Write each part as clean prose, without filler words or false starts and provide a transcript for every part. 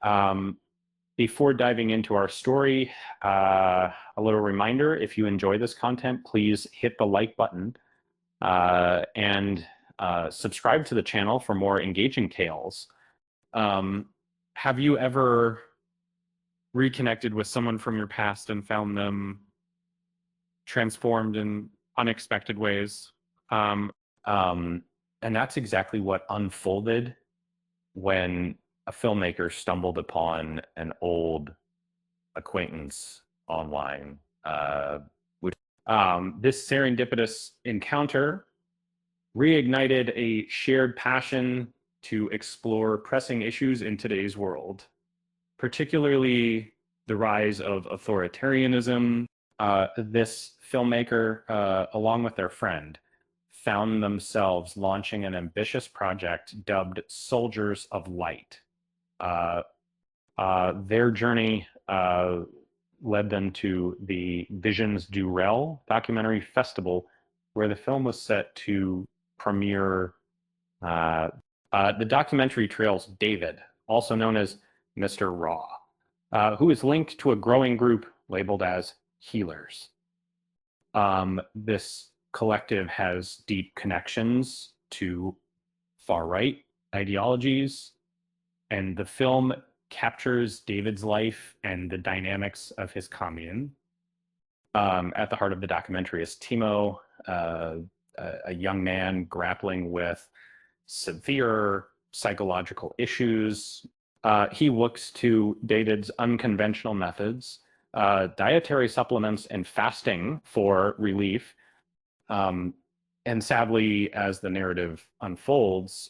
Um, Before diving into our story, a little reminder, if you enjoy this content, please hit the like button and subscribe to the channel for more engaging tales. Um, have you ever reconnected with someone from your past and found them transformed in unexpected ways? Um, um, and that's exactly what unfolded when a filmmaker stumbled upon an old acquaintance online. Which This serendipitous encounter reignited a shared passion to explore pressing issues in today's world, particularly the rise of authoritarianism. This filmmaker, along with their friend, found themselves launching an ambitious project dubbed Soldiers of Light. Uh, their journey led them to the Visions du Rel documentary festival, where the film was set to premiere. Uh, the documentary trails David, also known as Mr. Raw, who is linked to a growing group labeled as Healers. This collective has deep connections to far right ideologies, and the film captures David's life and the dynamics of his commune. At the heart of the documentary is Timo, a young man grappling with severe psychological issues. He looks to David's unconventional methods, dietary supplements, and fasting for relief. Um, and sadly, as the narrative unfolds,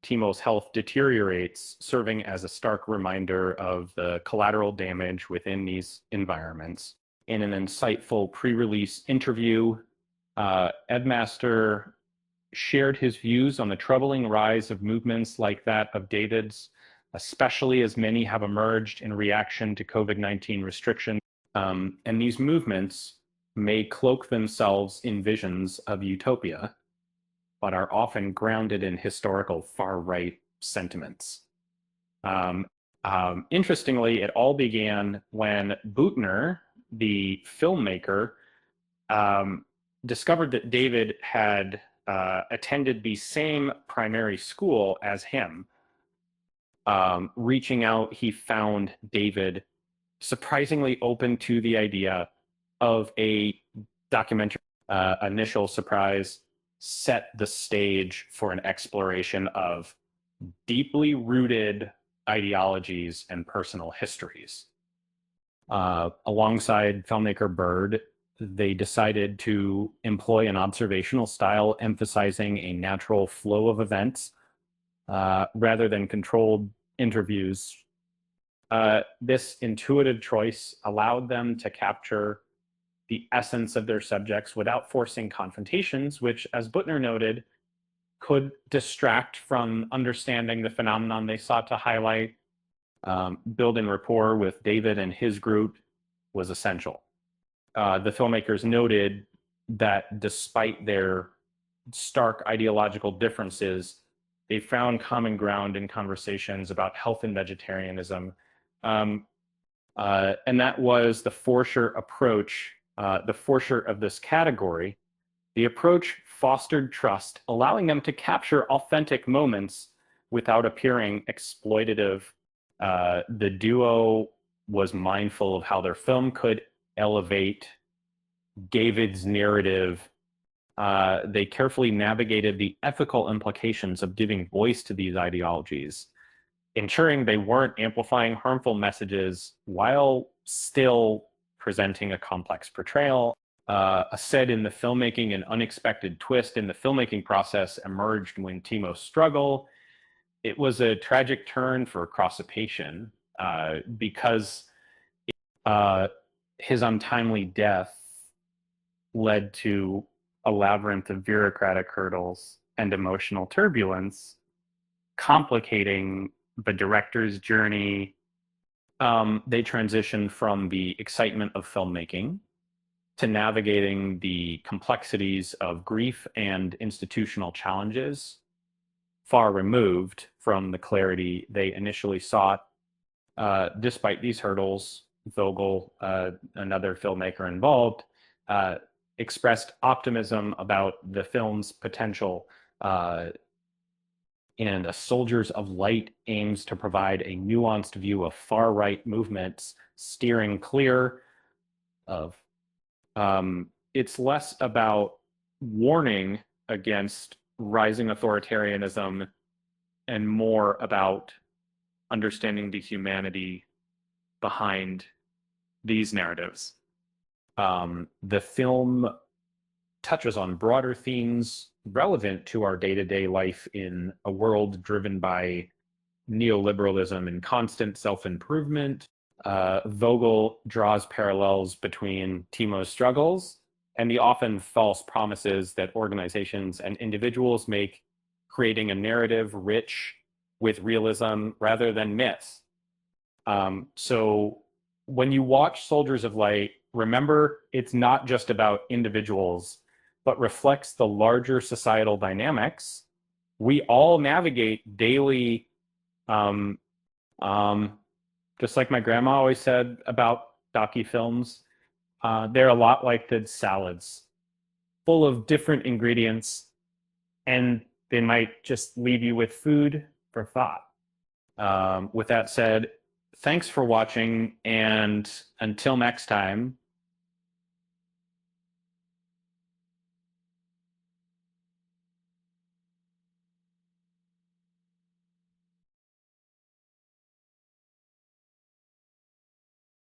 Timo's health deteriorates, serving as a stark reminder of the collateral damage within these environments. In an insightful pre-release interview, Edmaster shared his views on the troubling rise of movements like that of David's, especially as many have emerged in reaction to COVID-19 restrictions. And these movements may cloak themselves in visions of utopia, but are often grounded in historical far-right sentiments. Interestingly, it all began when Buchner, the filmmaker, discovered that David had attended the same primary school as him. Reaching out, he found David surprisingly open to the idea of a documentary. Initial surprise set the stage for an exploration of deeply rooted ideologies and personal histories. Alongside filmmaker Bird, they decided to employ an observational style emphasizing a natural flow of events rather than controlled interviews. This intuitive choice allowed them to capture the essence of their subjects without forcing confrontations, which, as Butner noted, could distract from understanding the phenomenon they sought to highlight. Building rapport with David and his group was essential. The filmmakers noted that despite their stark ideological differences, they found common ground in conversations about health and vegetarianism. And that was the foreshore approach, the foreshore of this category. The approach fostered trust, allowing them to capture authentic moments without appearing exploitative. The duo was mindful of how their film could elevate David's narrative. They carefully navigated the ethical implications of giving voice to these ideologies, ensuring they weren't amplifying harmful messages while still presenting a complex portrayal. A said in the filmmaking, an unexpected twist in the filmmaking process emerged when Timo's struggle. It was a tragic turn for Crossapation because uh, his untimely death led to a labyrinth of bureaucratic hurdles and emotional turbulence, complicating the director's journey. They transitioned from the excitement of filmmaking to navigating the complexities of grief and institutional challenges, far removed from the clarity they initially sought. Despite these hurdles, Vogel, another filmmaker involved, uh, expressed optimism about the film's potential. And A Soldiers of Light aims to provide a nuanced view of far right movements, steering clear of. It's less about warning against rising authoritarianism and more about understanding the humanity behind these narratives. The film touches on broader themes relevant to our day to day life in a world driven by neoliberalism and constant self improvement. Vogel draws parallels between Timo's struggles and the often false promises that organizations and individuals make, creating a narrative rich with realism rather than myth. So when you watch Soldiers of Light, remember it's not just about individuals, but reflects the larger societal dynamics we all navigate daily. Um, um, just like my grandma always said about docu films, they're a lot like the salads, full of different ingredients, and they might just leave you with food for thought. With that said, thanks for watching, and until next time,